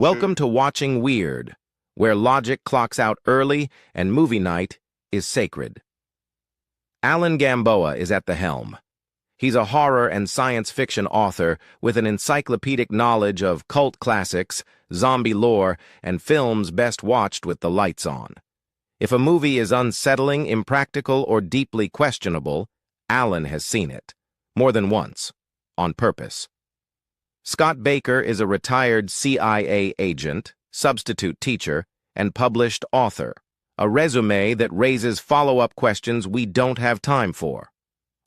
Welcome to Watching Wyrd, where logic clocks out early and movie night is sacred. Alan Gamboa is at the helm. He's a horror and science fiction author with an encyclopedic knowledge of cult classics, zombie lore, and films best watched with the lights on. If a movie is unsettling, impractical, or deeply questionable, Alan has seen it. More than once. On purpose. Scott Baker is a retired CIA agent, substitute teacher, and published author. A resume that raises follow-up questions we don't have time for.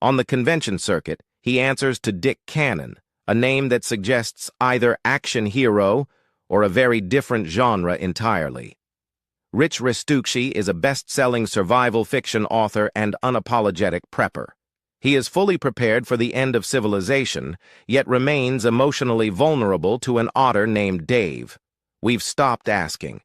On the convention circuit, he answers to Dick Cannon, a name that suggests either action hero or a very different genre entirely. Rich Restucci is a best-selling survival fiction author and unapologetic prepper. He is fully prepared for the end of civilization, yet remains emotionally vulnerable to an otter named Dave. We've stopped asking.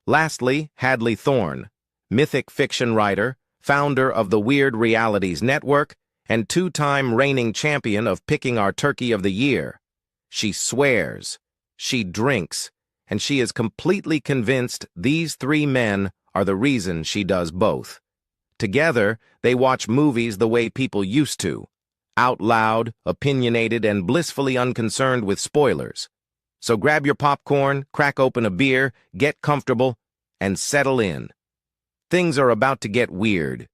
Lastly, Hadley Thorne, mythic fiction writer, founder of the Wyrd Realities network, and two-time reigning champion of picking our turkey of the year. She swears, she drinks, and she is completely convinced these three men are the reason she does both. Together, they watch movies the way people used to, out loud, opinionated, and blissfully unconcerned with spoilers. So grab your popcorn, crack open a beer, get comfortable, and settle in. Things are about to get weird.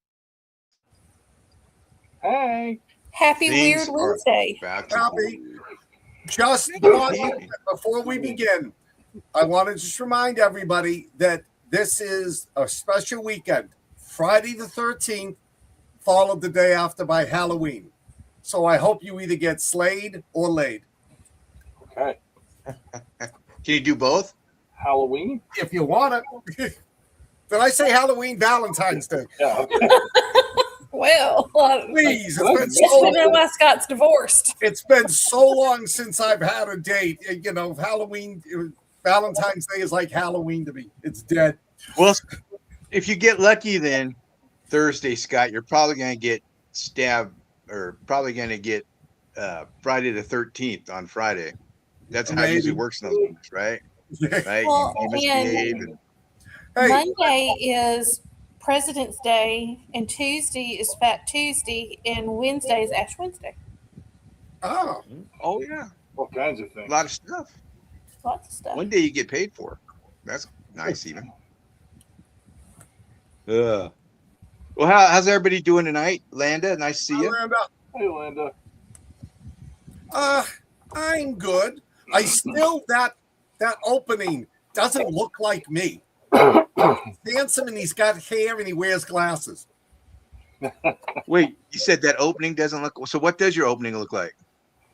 Hey. Happy Wyrd Wednesday. Happy. Just before we begin, I want to just remind everybody that this is a special weekend. Friday the 13th, followed the day after by Halloween. So I hope you either get slayed or laid. Okay. Can you do both? Halloween? If you want it. Did I say Halloween? Valentine's Day. Yeah. Okay. Well, please. We know why Scott's divorced. It's been so long since I've had a date. You know, Valentine's Day is like Halloween to me. It's dead. Well, if you get lucky, then Thursday, Scott, you're probably going to get stabbed, or probably going to get Friday the 13th on Friday. That's how it usually works in those movies, right? Right? Well, you Monday is President's Day, and Tuesday is Fat Tuesday, and Wednesday is Ash Wednesday. Oh yeah. All kinds of things. A lot of stuff. Lots of stuff. One day you get paid for. That's nice, even. Well, how's everybody doing tonight? Landa, nice to see you. Landa. Hey, Landa. I'm good. I still that opening doesn't look like me. He's handsome and he's got hair and he wears glasses. Wait, you said that opening doesn't look. So what does your opening look like?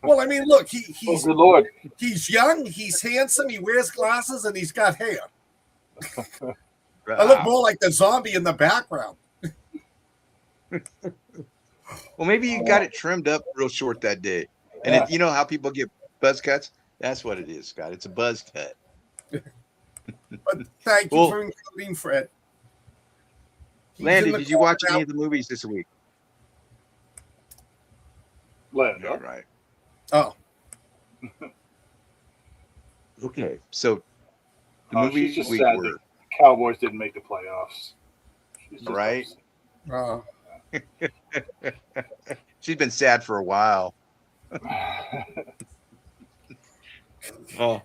Well, I mean, look, he's good Lord. He's young, he's handsome, he wears glasses, and he's got hair. I look more like the zombie in the background. Well, maybe you got it trimmed up real short that day. And you know how people get buzz cuts? That's what it is, Scott. It's a buzz cut. But thank you for including Fred. Landy, did you watch any of the movies this week? Landa. All right. Oh. Okay. So the movies just week sad were that Cowboys didn't make the playoffs. Right. She's been sad for a while. Oh.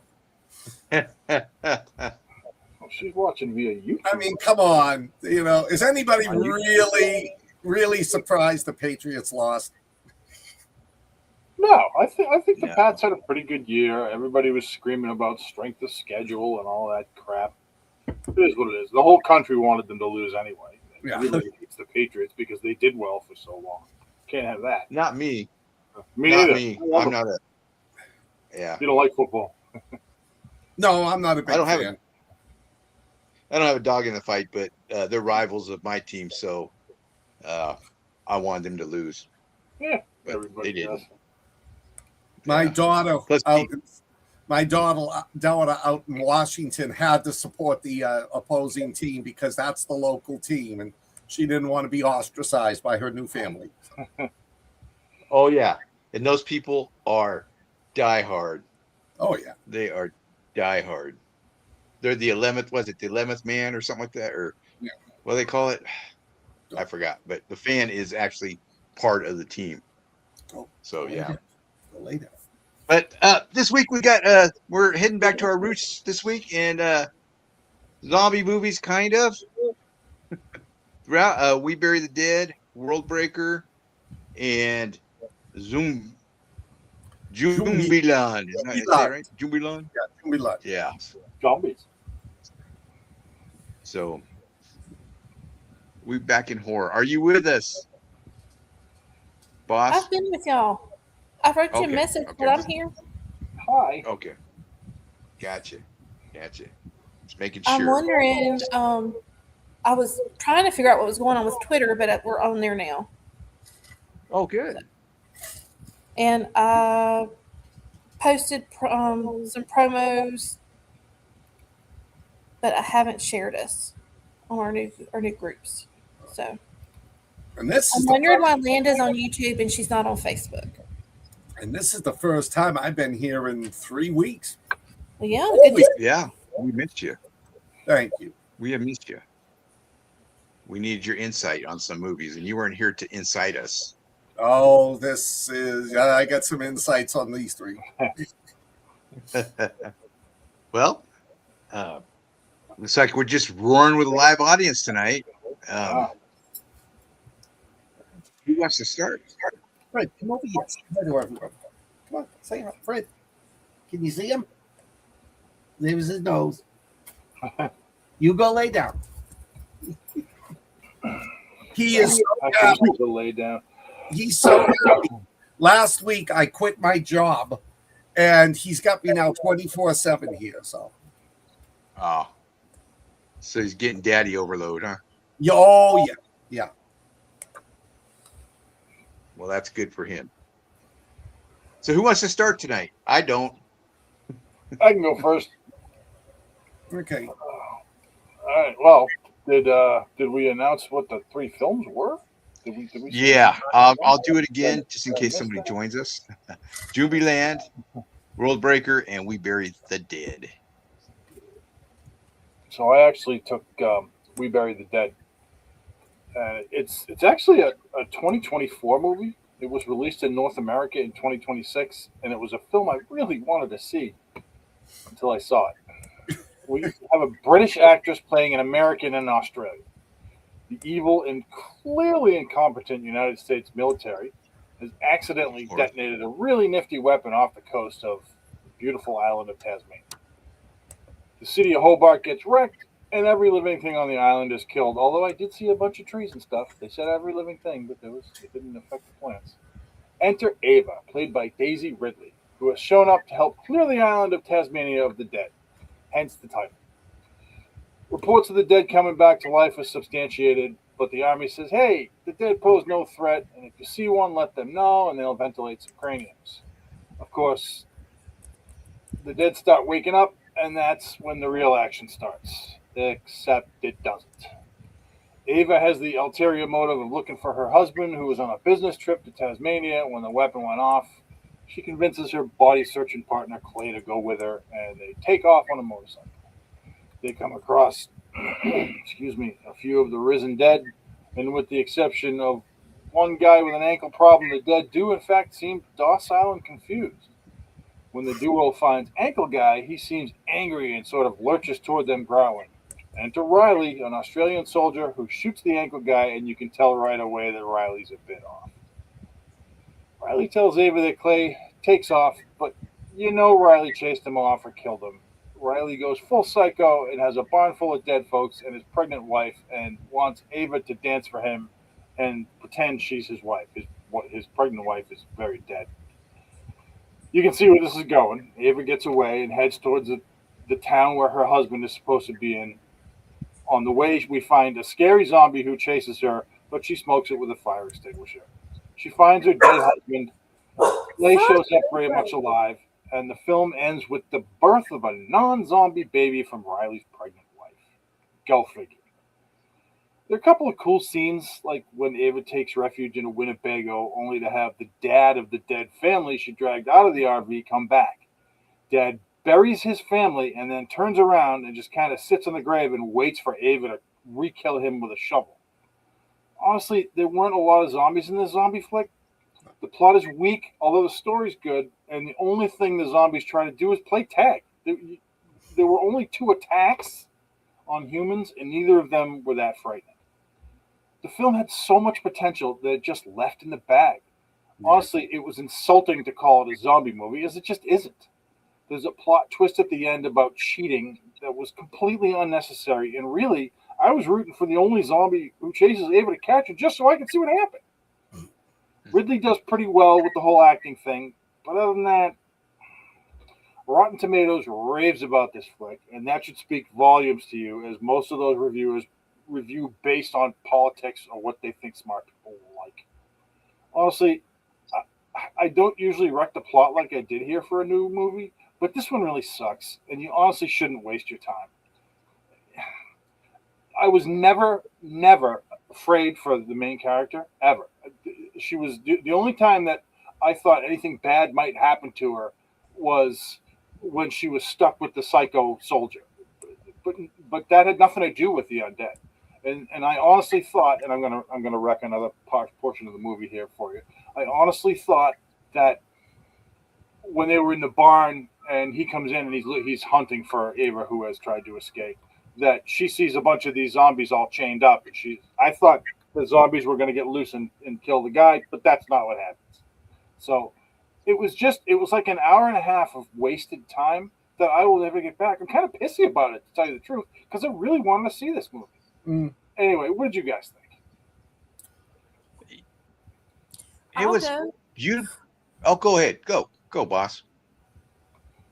She's watching via YouTube. I mean, come on. You know, is anybody really surprised the Patriots lost? No, I think the Pats had a pretty good year. Everybody was screaming about strength of schedule and all that crap. It is what it is. The whole country wanted them to lose anyway. Everybody hates the Patriots because they did well for so long. Can't have that. Not me. Me not neither. Me. I'm not a. Yeah. You don't like football. No, I'm not a big fan. I don't have a dog in the fight, but they're rivals of my team, so I wanted them to lose. Yeah, but everybody they didn't. does. My daughter out in Washington had to support the opposing team because that's the local team, and she didn't want to be ostracized by her new family. Oh yeah, and those people are diehard. Oh yeah, they are diehard. they're the 11th. Was it the 11th man or something like that? Or what do they call it? I forgot. But the fan is actually part of the team. So yeah. Later. But this week we're heading back to our roots this week, and zombie movies, kind of. Throughout, We Bury the Dead, World Breaker, and Joombieland. Is that right? Joombieland? Yeah, Joombieland. Yeah. Zombies. So we back in horror. Are you with us, boss? I've been with y'all. I wrote you a message, but I'm here. Hi. Okay. Gotcha. Just making sure. I'm wondering, I was trying to figure out what was going on with Twitter, but we're on there now. Oh, good. And I posted some promos, but I haven't shared us on our new groups. So And this I'm wondering why Landa's on YouTube and she's not on Facebook. And this is the first time I've been here in 3 weeks. Well, yeah, Yeah, we missed you. Thank you. We have missed you. We needed your insight on some movies, and you weren't here to incite us. Oh, this is, I got some insights on these three. Well, looks like we're just roaring with a live audience tonight. Who wants to start? Fred, come over here. Say hi to everyone. Come on, say hi. Fred, can you see him? There's his nose. You go lay down. He is so happy. To lay down. He's so happy. Last week, I quit my job, and he's got me now 24/7 here. So, Oh, so he's getting daddy overload, huh? oh yeah. Well, that's good for him. So who wants to start tonight? I don't. I can go first. Okay. All right. Well, did we announce what the 3 films were? Did we Yeah, I'll do it again just in case somebody joins us. Joombieland, World Breaker, and We Bury the Dead. So I actually took We Bury the Dead. It's actually a 2024 movie. It was released in North America in 2026, and it was a film I really wanted to see until I saw it. We have a British actress playing an American in Australia. The evil and clearly incompetent United States military has accidentally detonated a really nifty weapon off the coast of the beautiful island of Tasmania. The city of Hobart gets wrecked, and every living thing on the island is killed. Although I did see a bunch of trees and stuff. They said every living thing, but it didn't affect the plants. Enter Ava, played by Daisy Ridley, who has shown up to help clear the island of Tasmania of the dead, hence the title. Reports of the dead coming back to life are substantiated, but the army says, hey, the dead pose no threat, and if you see one, let them know, and they'll ventilate some craniums. Of course, the dead start waking up, and that's when the real action starts, except it doesn't. Ava has the ulterior motive of looking for her husband, who was on a business trip to Tasmania when the weapon went off. She convinces her body-searching partner, Clay, to go with her, and they take off on a motorcycle. They come across, a few of the risen dead, and with the exception of one guy with an ankle problem, the dead do in fact seem docile and confused. When the duo finds Ankle Guy, he seems angry and sort of lurches toward them, growling. Enter Riley, an Australian soldier who shoots the Ankle Guy, and you can tell right away that Riley's a bit off. Riley tells Ava that Clay takes off, but Riley chased him off or killed him. Riley goes full psycho and has a barn full of dead folks and his pregnant wife, and wants Ava to dance for him and pretend she's his wife. His pregnant wife is very dead. You can see where this is going. Ava gets away and heads towards the town where her husband is supposed to be in. On the way, we find a scary zombie who chases her, but she smokes it with a fire extinguisher. She finds her dead husband. Clay shows up very much alive, and the film ends with the birth of a non-zombie baby from Riley's pregnant wife. Go figure. There are a couple of cool scenes, like when Ava takes refuge in a Winnebago, only to have the dad of the dead family she dragged out of the RV come back. Dad buries his family, and then turns around and just kind of sits on the grave and waits for Ava to re-kill him with a shovel. Honestly, there weren't a lot of zombies in this zombie flick. The plot is weak, although the story's good, and the only thing the zombies try to do is play tag. There were only 2 attacks on humans, and neither of them were that frightening. The film had so much potential that it just left in the bag. Honestly, it was insulting to call it a zombie movie, as it just isn't. There's a plot twist at the end about cheating that was completely unnecessary, and really, I was rooting for the only zombie who chases Ava to catch her just so I could see what happened. Ridley does pretty well with the whole acting thing, but other than that, Rotten Tomatoes raves about this flick, and that should speak volumes to you, as most of those reviewers review based on politics or what they think smart people will like. Honestly, I don't usually wreck the plot like I did here for a new movie, but this one really sucks, and you honestly shouldn't waste your time. I was never afraid for the main character, ever. She was the only time that I thought anything bad might happen to her was when she was stuck with the psycho soldier. But that had nothing to do with the undead. And I honestly thought, and I'm gonna wreck another portion of the movie here for you. I honestly thought that when they were in the barn and he comes in and he's hunting for Ava, who has tried to escape, that she sees a bunch of these zombies all chained up, and I thought the zombies were going to get loose and kill the guy, but that's not what happens. So it was like an hour and a half of wasted time that I will never get back. I'm kind of pissy about it, to tell you the truth, because I really wanted to see this movie. Anyway, what did you guys think? It was beautiful. Oh, go ahead. Go, boss.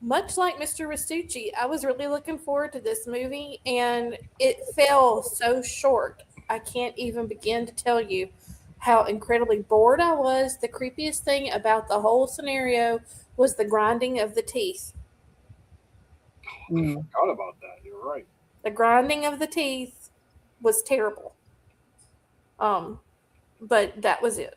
Much like Mr. Restucci, I was really looking forward to this movie, and it fell so short. I can't even begin to tell you how incredibly bored I was. The creepiest thing about the whole scenario was the grinding of the teeth. I forgot about that. You're right. The grinding of the teeth was terrible. But that was it.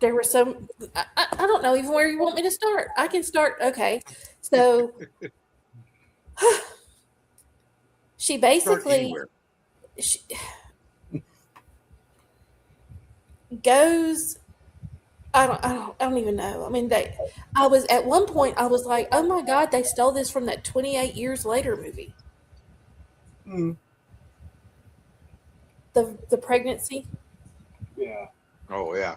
There were some, I don't know even where you want me to start. I can start. Okay. So she basically goes, I don't even know. I mean, I was at one point, I was like, oh my God, they stole this from that 28 Years Later movie. The pregnancy. Yeah. Oh, yeah.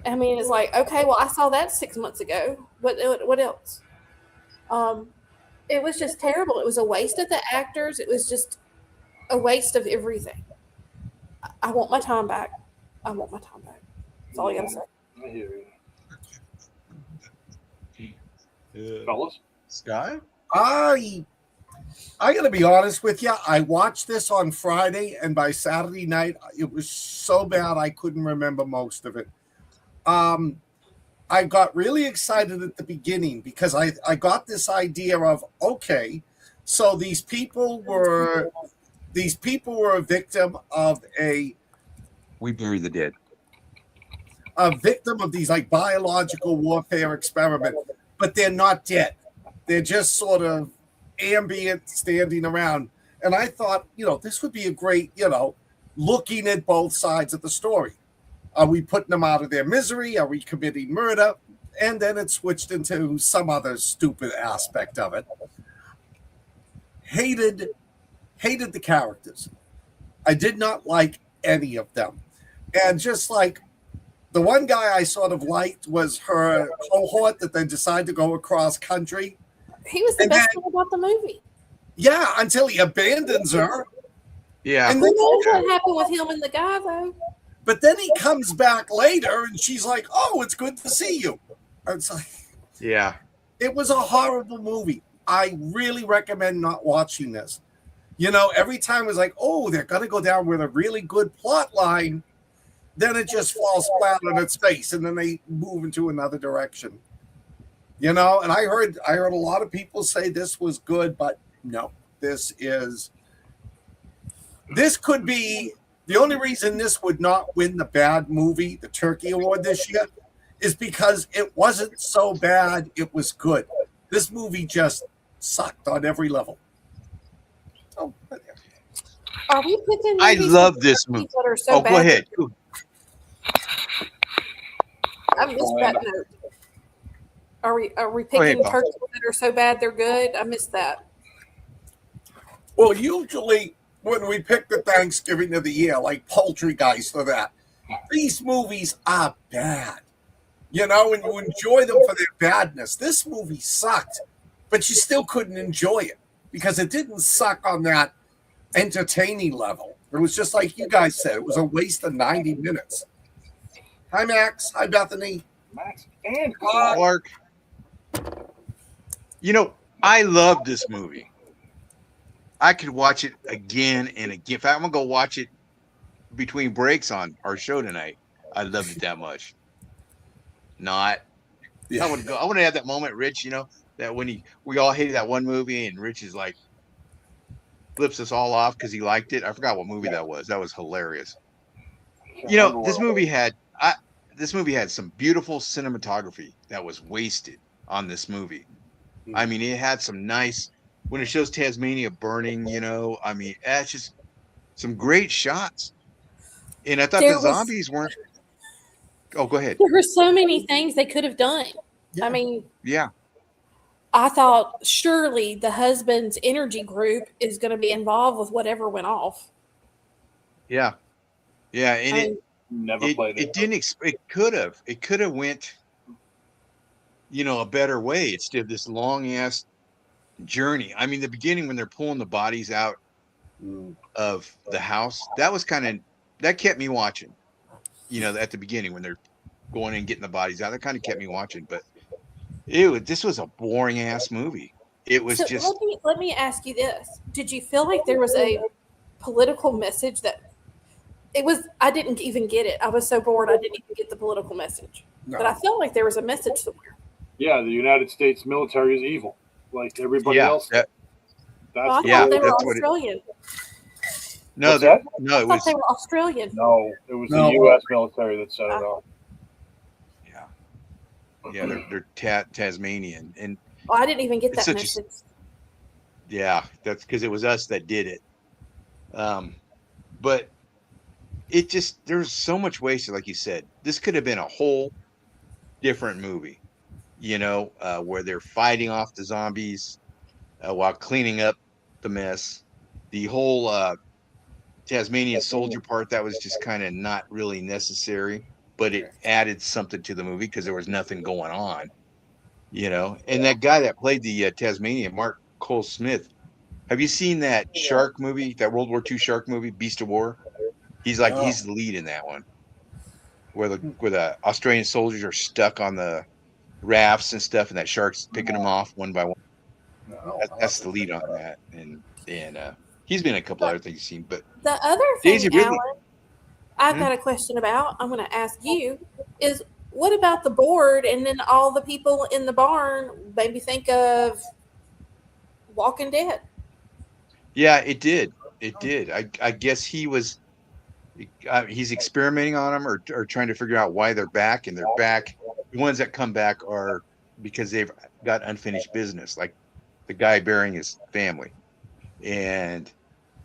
I mean, it's like, okay, well, I saw that 6 months ago. What else? It was just terrible. It was a waste of the actors. It was just a waste of everything. I want my time back. That's all I gotta say. I hear you. Fellas? Sky? I gotta be honest with you. I watched this on Friday, and by Saturday night, it was so bad I couldn't remember most of it. I got really excited at the beginning because I got this idea of, okay, so these people were a victim of We Bury the Dead. A victim of these like biological warfare experiment, but they're not dead. They're just sort of ambient, standing around. And I thought, this would be a great, looking at both sides of the story. Are we putting them out of their misery? Are we committing murder? And then it switched into some other stupid aspect of it. Hated the characters. I did not like any of them. And just like the one guy I sort of liked was her cohort that then decided to go across country. He was the best thing about the movie. Yeah, until he abandons her. Yeah. And Who knows what happened with him and the guy, though? But then he comes back later, and she's like, "Oh, it's good to see you." It's like, yeah, it was a horrible movie. I really recommend not watching this. Every time it was like, "Oh, they're gonna go down with a really good plot line," then it just falls flat on its face, and then they move into another direction. And I heard a lot of people say this was good, but no, this could be. The only reason this would not win the bad movie, the Turkey Award this year, is because it wasn't so bad, it was good. This movie just sucked on every level. Oh, Are we picking I movies love from this countries movie. that are so Oh, bad? go ahead. I missed that note. Are we Go ahead, picking Bob. turkeys that are so bad they're good? I missed that. well, usually when we pick the Thanksgiving of the year, like Poultrygeist or that, these movies are bad. You know, and you enjoy them for their badness. This movie sucked, but you still couldn't enjoy it because it didn't suck on that entertaining level. It was just like you guys said, it was a waste of 90 minutes. Hi, Max. Hi, Bethany. Max and Clark. You know, I love this movie. I could watch it again and again. In fact, I'm gonna go watch it between breaks on our show tonight. I loved it that much. Not. Yeah. I want to have that moment, Rich. You know that when we all hated that one movie, and Rich is like flips us all off because he liked it. I forgot what movie that was. That was hilarious. You know, this movie had some beautiful cinematography that was wasted on this movie. I mean, it had some nice when it shows Tasmania burning. You know, I mean, that's just some great shots. And I thought the zombies weren't. Oh, go ahead. There were so many things they could have done. Yeah. I mean, Yeah. I thought surely the husband's energy group is going to be involved with whatever went off. Yeah. Yeah. And I mean, never played it. It didn't. It could have. It could have went. You know, a better way. It's still this long ass journey. I mean, the beginning when they're pulling the bodies out of the house, that was that kept me watching. You know, at the beginning when they're going and getting the bodies out, that kind of kept me watching. But this was a boring ass movie. It was so just. let me ask you this: did you feel like there was a political message that it was? I didn't even get it. I was so bored, I didn't even get the political message. No. But I felt like there was a message somewhere. Yeah, the United States military is evil, like everybody else. That, I thought Yeah, they were that's what Australian. no, What's that? no, I it thought was. they were Australian. No, it was No. the U.S. military that set it off. Yeah, they're Tasmanian, and Oh, I didn't even get It's that such a- message. yeah, that's because it was us that did it. But it just there's so much wasted, like you said. This could have been a whole different movie, you know, where they're fighting off the zombies while cleaning up the mess. The whole Tasmanian soldier part that was just kind of not really necessary, but it added something to the movie because there was nothing going on, you know. And that guy that played the Tasmanian, Mark Cole Smith. Have you seen that shark movie, that World War II shark movie, Beast of War? He's the lead in that one, where the Australian soldiers are stuck on the rafts and stuff, and that shark's picking them off one by one. No, That's the lead on that, and he's been in a couple other things you've seen. But The other thing, Daisy Ridley. Alan, I've got a question about. I'm going to ask you is what about the board and then all the people in the barn made me think of Walking Dead. Yeah, it did. It did. I guess he's experimenting on them or trying to figure out why they're back, and they're back. The ones that come back are because they've got unfinished business, like the guy burying his family and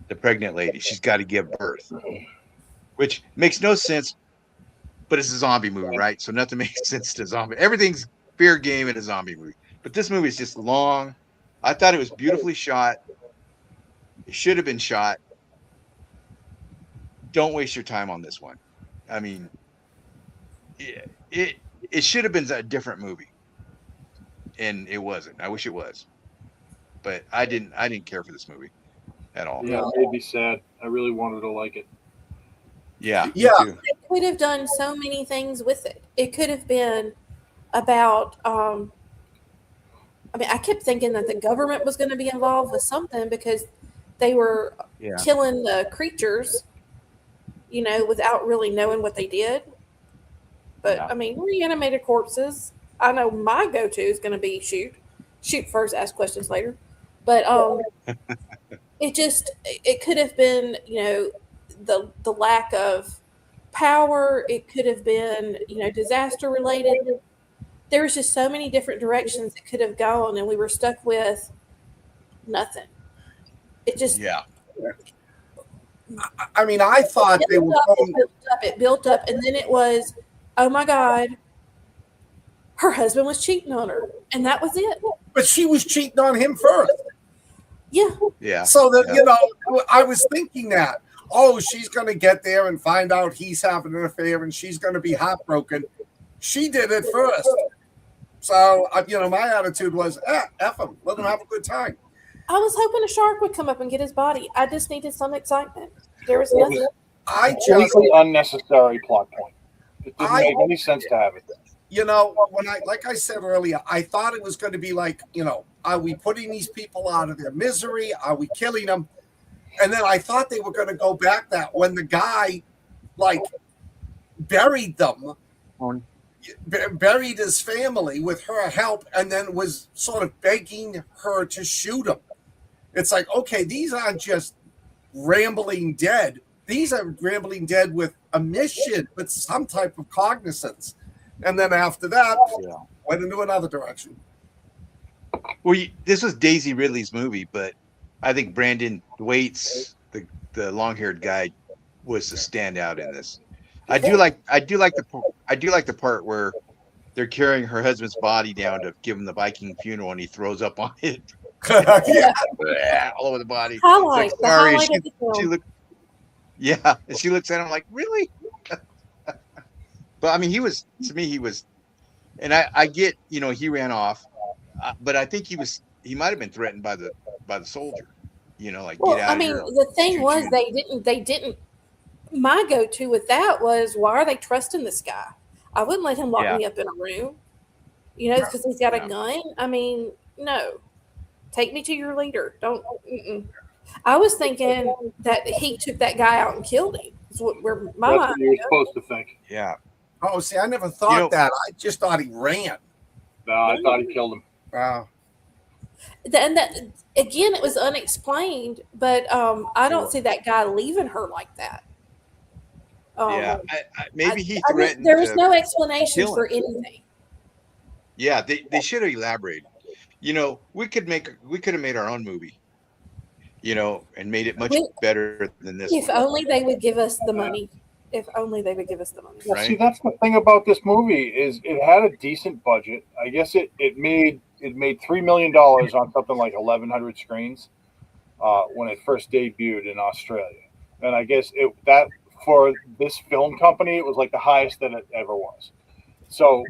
the pregnant lady. She's got to give birth, which makes no sense, but it's a zombie movie, right? So nothing makes sense to zombie. Everything's fair game in a zombie movie, but this movie is just long. I thought it was beautifully shot. It should have been shot. Don't waste your time on this one. I mean, it should have been a different movie, and it wasn't. I wish it was, but I didn't care for this movie at all. Yeah, it made me sad. I really wanted to like it. Yeah, Yeah. me too. It could have done so many things with it. It could have been about I mean, I kept thinking that the government was going to be involved with something because they were Yeah. killing the creatures, you know, without really knowing what they did. But Yeah. I mean, reanimated corpses. I know my go-to is going to be shoot first, ask questions later. But it could have been, you know, the lack of power. It could have been, disaster related. There was just so many different directions it could have gone, and we were stuck with nothing. It just I mean, I thought they were going. It built up, and then it was, oh my God, her husband was cheating on her, and that was it. But she was cheating on him first. Yeah. So that I was thinking that, she's going to get there and find out he's having an affair, and she's going to be heartbroken. She did it first. So my attitude was, F him, let him have a good time. I was hoping a shark would come up and get his body. I just needed some excitement. There was nothing. Completely unnecessary plot point. It didn't make any sense to have it. When like I said earlier, I thought it was going to be like, are we putting these people out of their misery? Are we killing them? And then I thought they were going to go back that when the guy, buried them, buried his family with her help, and then was sort of begging her to shoot him. It's like, okay, these aren't just rambling dead. These are rambling dead with a mission, with some type of cognizance. And then after that, went into another direction. Well, this was Daisy Ridley's movie, but I think Brandon Waits, the long-haired guy, was the standout in this. I do like the part where they're carrying her husband's body down to give him the Viking funeral, and he throws up on it. All over the body. Highlight, like, sorry, the highlight of the film. And she looks at him like, really? But I mean, he was, and I get, he ran off, but I think he might have been threatened by the soldier, get out of here. I mean, the thing was, they didn't. My go-to with that was, why are they trusting this guy? I wouldn't let him lock me up in a room, because he's got a gun. I mean, no. Take me to your leader. Don't. I was thinking that he took that guy out and killed him. That's what you were supposed to think. Yeah. Oh, see, I never thought that. I just thought he ran. No, I thought he killed him. Wow. And that again, it was unexplained. But I don't see that guy leaving her like that. Maybe he threatened. There was no explanation for anything. Yeah, they should have elaborated. We could have made our own movie, and made it much better than this. If only they would give us the money. If only they would give us the money. Well, see, that's the thing about this movie is it had a decent budget. I guess it made $3 million on something like 1,100 screens when it first debuted in Australia, and I guess that for this film company, it was like the highest that it ever was. So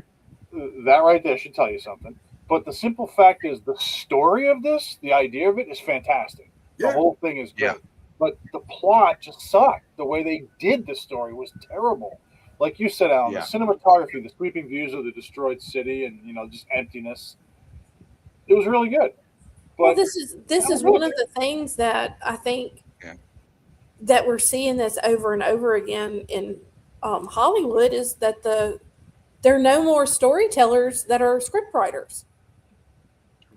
that right there should tell you something. But the simple fact is, the story of this, the idea of it, is fantastic. The whole thing is good. Yeah. But the plot just sucked. The way they did the story was terrible. Like you said, Alan, the cinematography, the sweeping views of the destroyed city, and just emptiness. It was really good. But this is one of the things that I think that we're seeing this over and over again in Hollywood is that there are no more storytellers that are script writers.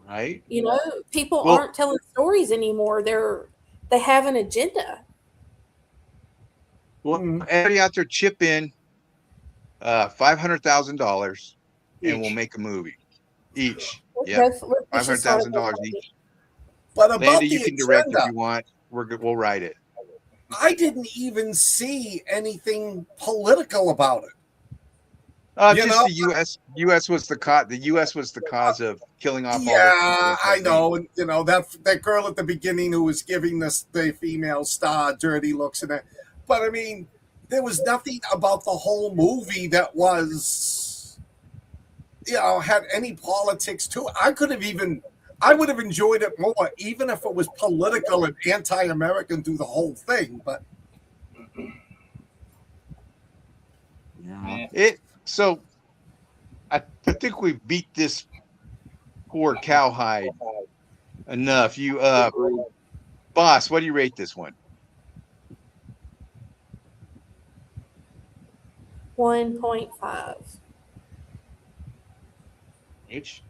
Right. People aren't telling stories anymore. They have an agenda. Well, everybody out there chip in $500,000 and we'll make a movie each. Yeah, $500,000 each. But about Landy, you can direct if you want. We'll write it. I didn't even see anything political about it. Just the U.S. was the cause. The U.S. was the cause of killing off. Yeah, I know. And that girl at the beginning who was giving the female star dirty looks in it. But I mean, there was nothing about the whole movie that was, had any politics to it. I would have enjoyed it more, even if it was political and anti-American through the whole thing. But So, I think we beat this poor cowhide enough. You, boss, what do you rate this one? 1.5. H.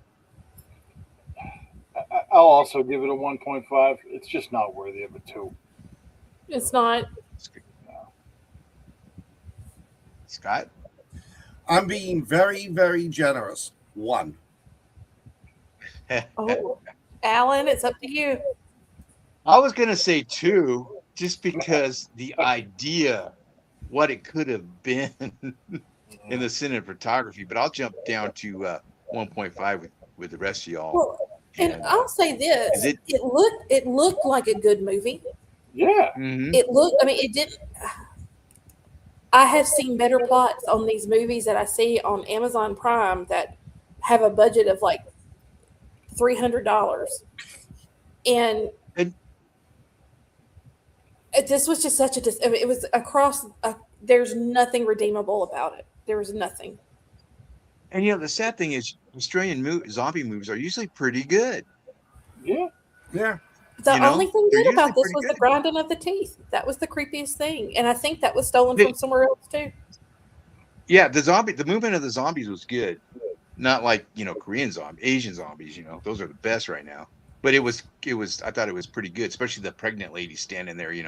I'll also give it a 1.5. It's just not worthy of a 2. It's not. Scott? I'm being very, very generous. 1. Oh, Alan, it's up to you. I was going to say 2, just because the idea, what it could have been in the cinematography, but I'll jump down to 1.5 with the rest of y'all. Well, and I'll say this: it looked like a good movie. Yeah. Mhm. It looked. I mean, it did. I have seen better plots on these movies that I see on Amazon Prime that have a budget of like $300, and this was just such a. I mean, it was across. There's nothing redeemable about it. There was nothing. And the sad thing is, Australian zombie movies are usually pretty good. Yeah. Yeah. The only thing they're good about usually this pretty was the good. grinding of the teeth. That was the creepiest thing, and I think that was stolen from somewhere else too. Yeah, the movement of the zombies was good. Not like, Korean zombies, Asian zombies, those are the best right now. But I thought it was pretty good, especially the pregnant lady standing there, and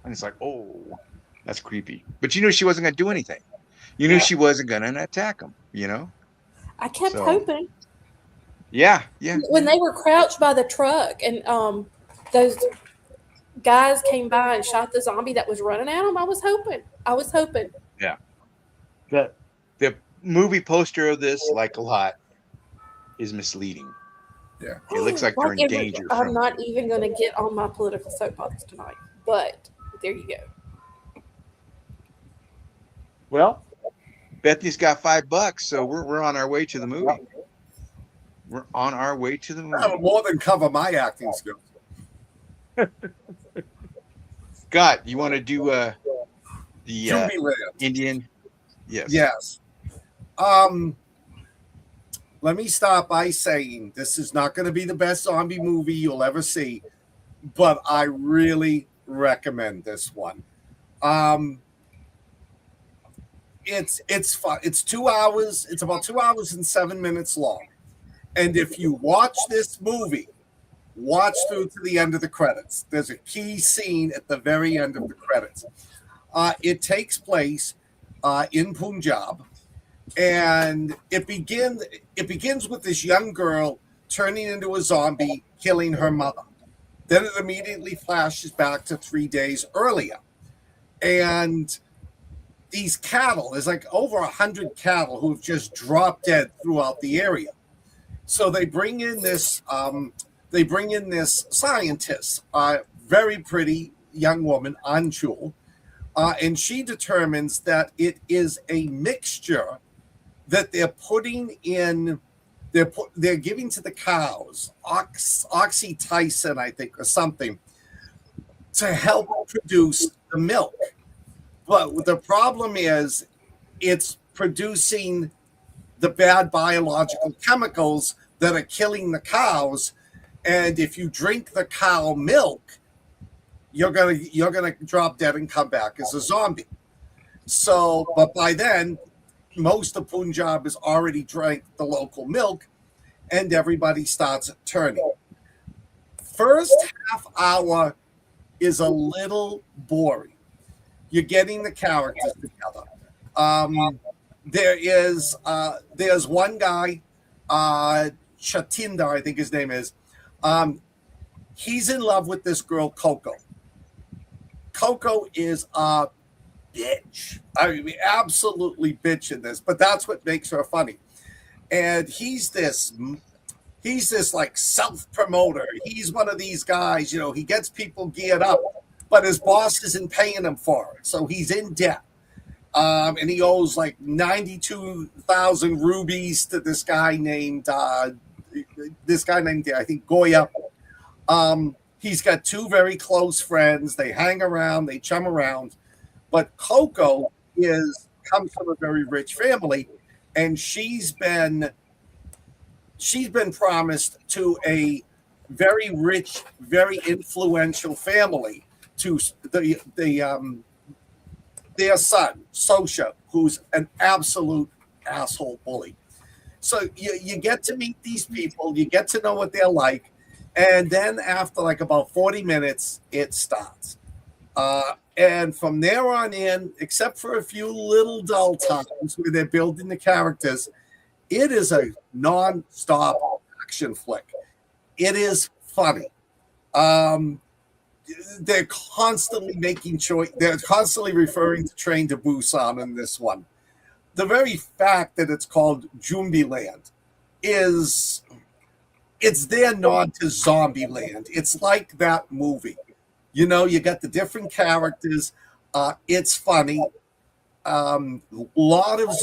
it's like, oh, that's creepy. But she wasn't going to do anything. She wasn't going to attack them, I kept So- hoping. Yeah. When they were crouched by the truck and those guys came by and shot the zombie that was running at them, I was hoping. The movie poster of this, like a lot, is misleading. Yeah. It looks like they're in danger. I'm not even going to get on my political soapbox tonight, but there you go. Well, Bethany's got $5, so we're on our way to the movie. We're on our way to the movie. That'll more than cover my acting skills. Scott, you want to do the Joombieland. Indian? Yes. Yes. Let me start by saying this is not going to be the best zombie movie you'll ever see, but I really recommend this one. It's fun. It's 2 hours. It's about 2 hours and 7 minutes long. And if you watch this movie, watch through to the end of the credits. There's a key scene at the very end of the credits. It takes place in Punjab, and it begins with this young girl turning into a zombie, killing her mother. Then it immediately flashes back to 3 days earlier, and these cattle, there's like over 100 cattle who have just dropped dead throughout the area. So they bring in this scientist, very pretty young woman, Anjul, and she determines that it is a mixture that they're putting in. They're giving to the cows, oxytocin, I think, or something, to help produce the milk. But the problem is, it's producing the bad biological chemicals that are killing the cows, and if you drink the cow milk, you're gonna drop dead and come back as a zombie. So, but by then, most of Punjab has already drank the local milk, and everybody starts turning. First half hour is a little boring. You're getting the characters together. There's one guy, Chatinda, I think his name is. He's in love with this girl, Coco. Coco is a bitch. I mean, absolutely bitch in this, but that's what makes her funny. And he's this like self-promoter. He's one of these guys, he gets people geared up, but his boss isn't paying him for it. So he's in debt. And he owes like 92,000 rubies to this guy named, I think, Goya. He's got 2 very close friends. They hang around, they chum around. But Coco comes from a very rich family, and she's been promised to a very rich, very influential family, to their son, Sosha, who's an absolute asshole bully. So you get to meet these people, you get to know what they're like, and then after like about 40 minutes, it starts. And from there on in, except for a few little dull times where they're building the characters, it is a non-stop action flick. It is funny. They're constantly making choice. They're constantly referring to Train to Busan in this one. The very fact that it's called Joombieland is it's their nod to Zombieland. It's like that movie. You know, you got the different characters. It's funny. Lot of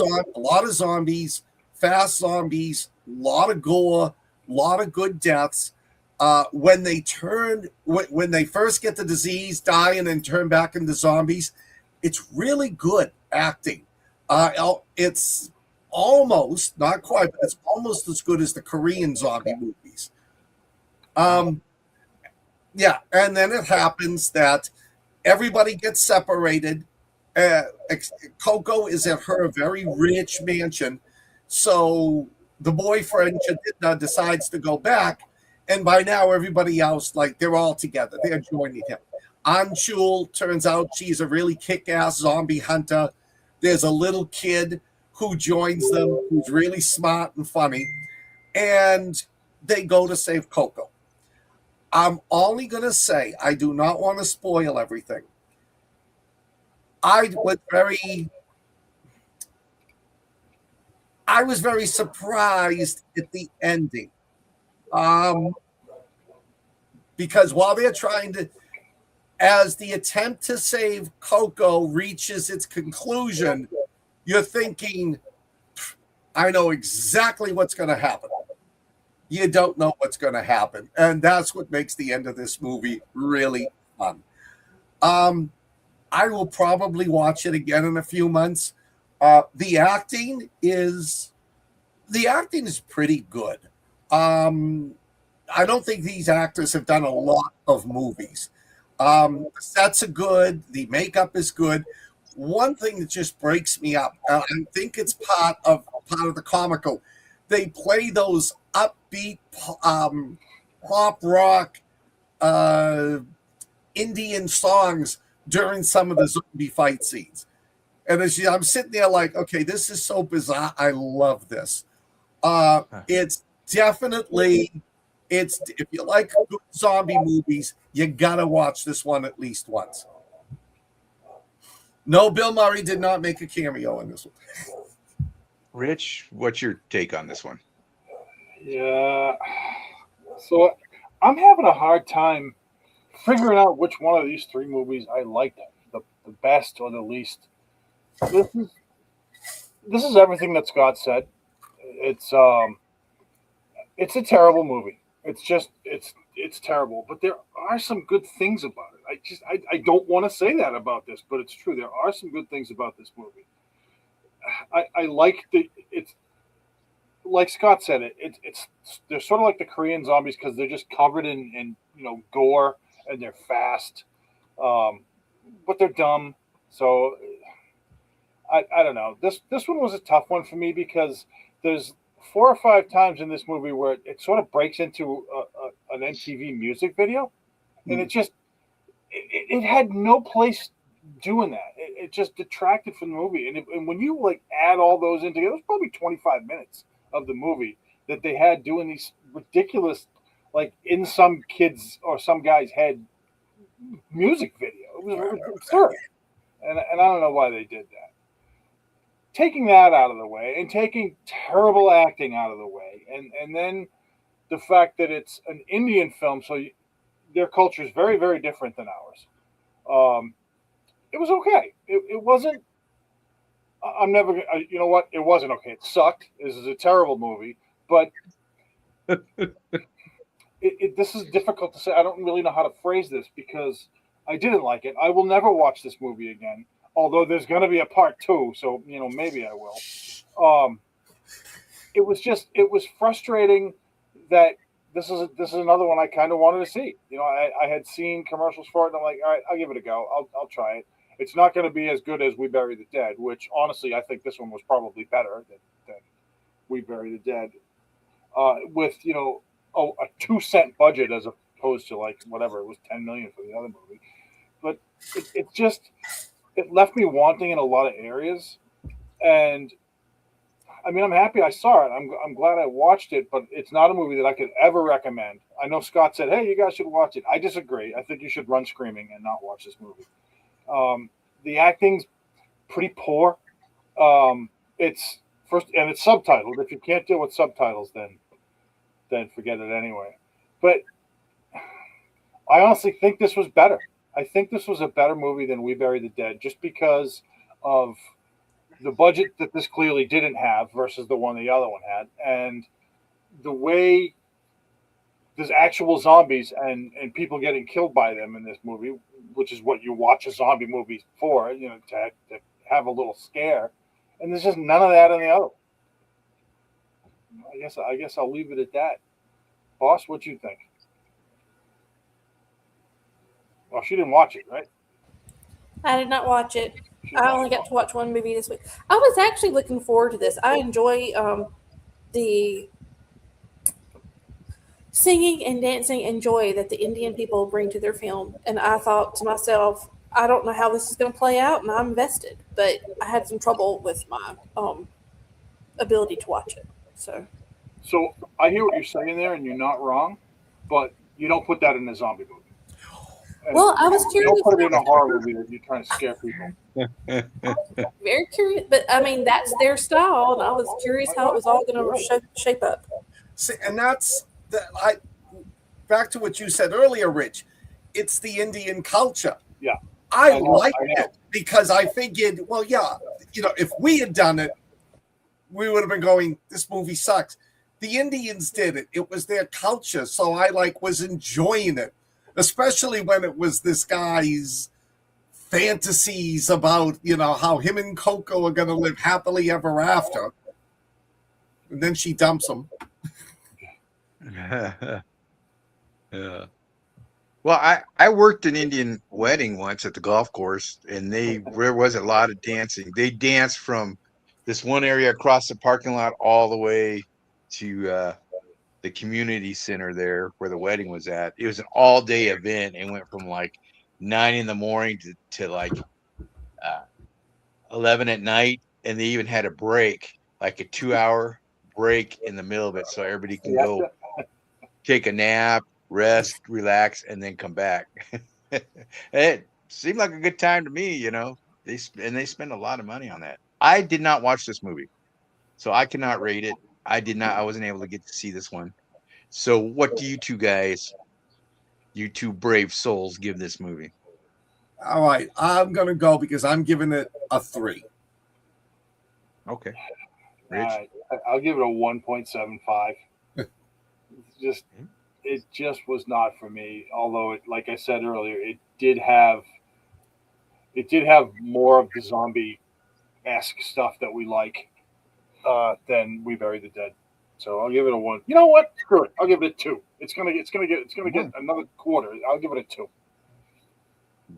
zombies, fast zombies, a lot of gore, a lot of good deaths. When they first get the disease, die, and then turn back into zombies, it's really good acting. It's almost, not quite, but it's almost as good as the Korean zombie movies. Yeah, and then it happens that everybody gets separated. Coco is at her very rich mansion, so the boyfriend decides to go back, and by now everybody else, like, they're all together. They're joining him. Anshul turns out she's a really kick-ass zombie hunter. There's a little kid who joins them, who's really smart and funny, and they go to save Coco. I'm only going to say, I do not want to spoil everything. I was very surprised at the ending. Because while they're trying to, as the attempt to save Coco reaches its conclusion, you're thinking, I know exactly what's going to happen. You don't know what's going to happen. And that's what makes the end of this movie really fun. I will probably watch it again in a few months. The acting is pretty good. I don't think these actors have done a lot of movies. The sets are good. The makeup is good. One thing that just breaks me up, I think it's part of the comical. They play those upbeat pop rock Indian songs during some of the zombie fight scenes. And I'm sitting there like, okay, this is so bizarre. I love this. It's definitely, if you like good zombie movies, you gotta watch this one at least once. No, Bill Murray did not make a cameo in this one. Rich, what's your take on this one? Yeah. So I'm having a hard time figuring out which one of these three movies I liked the best or the least. This is everything that Scott said. It's a terrible movie. It's terrible. But there are some good things about it. I don't want to say that about this, but it's true. There are some good things about this movie. I like it's like Scott said, they're sort of like the Korean zombies because they're just covered in gore and they're fast, but they're dumb. So I don't know. This one was a tough one for me because there's 4 or 5 times in this movie where it sort of breaks into an MTV music video, and it had no place doing that. It just detracted from the movie, and when you like add all those in together, it was probably 25 minutes of the movie that they had doing these ridiculous, like in some kids or some guy's head music video. It was absurd, and I don't know why they did that. Taking that out of the way and taking terrible acting out of the way, and then the fact that it's an Indian film, so their culture is very, very different than ours. It was okay. It wasn't. I'm never. You know what? It wasn't okay. It sucked. This is a terrible movie, but this is difficult to say. I don't really know how to phrase this because I didn't like it. I will never watch this movie again. Although there's going to be a part 2, so maybe I will. It was frustrating that this is another one I kind of wanted to see. I had seen commercials for it, and I'm like, all right, I'll give it a go. I'll try it. It's not going to be as good as We Bury the Dead, which honestly I think this one was probably better than We Bury the Dead, with a 2-cent budget as opposed to like whatever it was $10 million for the other movie. but it left me wanting in a lot of areas. And I mean, I'm happy I saw it. I'm glad I watched it, but it's not a movie that I could ever recommend. I know Scott said, "Hey, you guys should watch it." I disagree. I think you should run screaming and not watch this movie. The acting's pretty poor. It's subtitled. If you can't deal with subtitles, then forget it anyway. But I honestly think this was better. I think this was a better movie than We Bury the Dead, just because of the budget that this clearly didn't have versus the one the other one had, and the way there's actual zombies and people getting killed by them in this movie, which is what you watch a zombie movie for, to have a little scare. And there's just none of that in the other one. I guess I'll leave it at that. Boss, what you think? Well, she didn't watch it, right? I did not watch it. I only got to watch one movie this week. I was actually looking forward to this. I enjoy the singing and dancing and joy that the Indian people bring to their film. And I thought to myself, I don't know how this is going to play out, and I'm invested. But I had some trouble with my ability to watch it. So I hear what you're saying there, and you're not wrong, but you don't put that in a zombie movie. And well, I was curious. You don't put it in a horror movie that you're trying to scare people. Very curious, but I mean that's their style, and I was curious how it was all going to shape up. See, and that's back to what you said earlier, Rich. It's the Indian culture. Yeah, I liked it because I figured, well, yeah, if we had done it, we would have been going, this movie sucks. The Indians did it. It was their culture, so I was enjoying it. Especially when it was this guy's fantasies about, how him and Coco are going to live happily ever after. And then she dumps him. Yeah. Well, I worked an Indian wedding once at the golf course, and there was a lot of dancing. They danced from this one area across the parking lot all the way to the community center there where the wedding was at. It was an all-day event and went from 9 a.m. to 11 at night, and they even had a break, a 2-hour break in the middle of it, so everybody can go take a nap, rest, relax, and then come back. It seemed like a good time to me. They spend a lot of money on that. I did not watch this movie, so I cannot rate it. I wasn't able to get to see this one. So what do you two guys, you two brave souls, give this movie? All right. I'm going to go because I'm giving it a 3. Okay. Rich? I'll give it a 1.75. It just was not for me. Although, like I said earlier, it did have more of the zombie-esque stuff that we like than We Bury the Dead. So I'll give it a 1. You know what? Screw it. I'll give it a 2. It's gonna get another quarter. I'll give it a 2.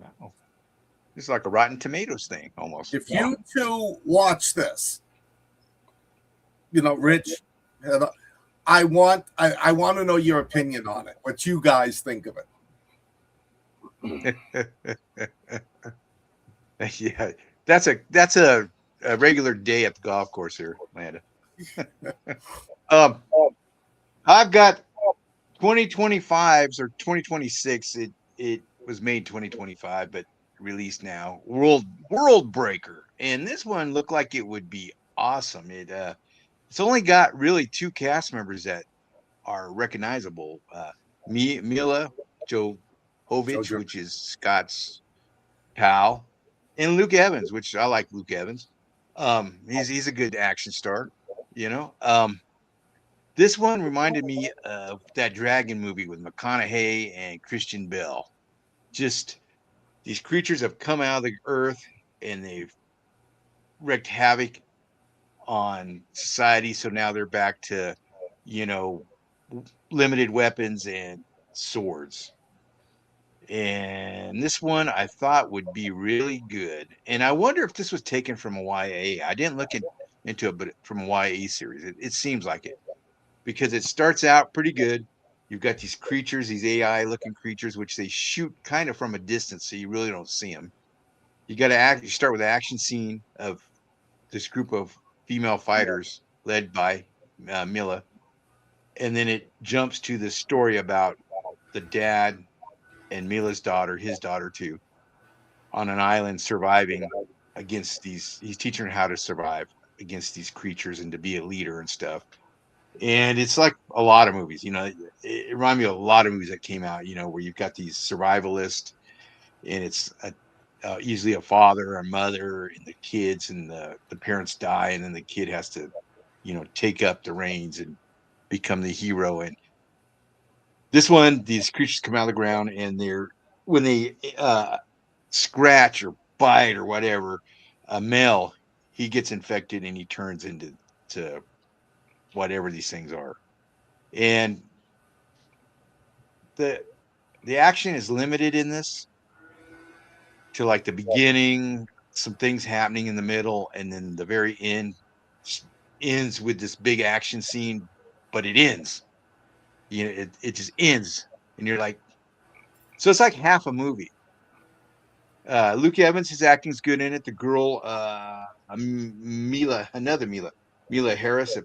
Wow. It's like a Rotten Tomatoes thing almost. If you two watch this, Rich, I want to know your opinion on it. What you guys think of it? Yeah, that's a regular day at the golf course here, Amanda. I've got 2025s or 2026. It was made 2025, but released now. World Breaker, and this one looked like it would be awesome. It's only got really 2 cast members that are recognizable. Mila Jovovich, which is Scott's pal, and Luke Evans, which I like Luke Evans. He's a good action star, This one reminded me of that Dragon movie with McConaughey and Christian Bale. Just these creatures have come out of the earth and they've wreaked havoc on society. So now they're back to, limited weapons and swords. And this one I thought would be really good. And I wonder if this was taken from a YA. I didn't look into it, but from a YA series. It seems like it, because it starts out pretty good. you've got these creatures, these AI looking creatures, which they shoot kind of from a distance, so you really don't see them. You got to you start with an action scene of this group of female fighters led by Mila, and then it jumps to the story about the dad and Mila's daughter, his daughter too, on an island surviving against these. He's teaching her how to survive against these creatures and to be a leader and stuff. And it's like a lot of movies, it reminded me of a lot of movies that came out, where you've got these survivalists, and it's usually a father or mother and the kids, and the parents die, and then the kid has to, take up the reins and become the hero. And this one, these creatures come out of the ground, and when they scratch or bite or whatever, a male, he gets infected and he turns into whatever these things are. And the action is limited in this to like the beginning, some things happening in the middle, and then the very end ends with this big action scene, but it ends. It just ends, and you're like, so it's like half a movie. Luke Evans, his acting's good in it. The girl, Mila Harris,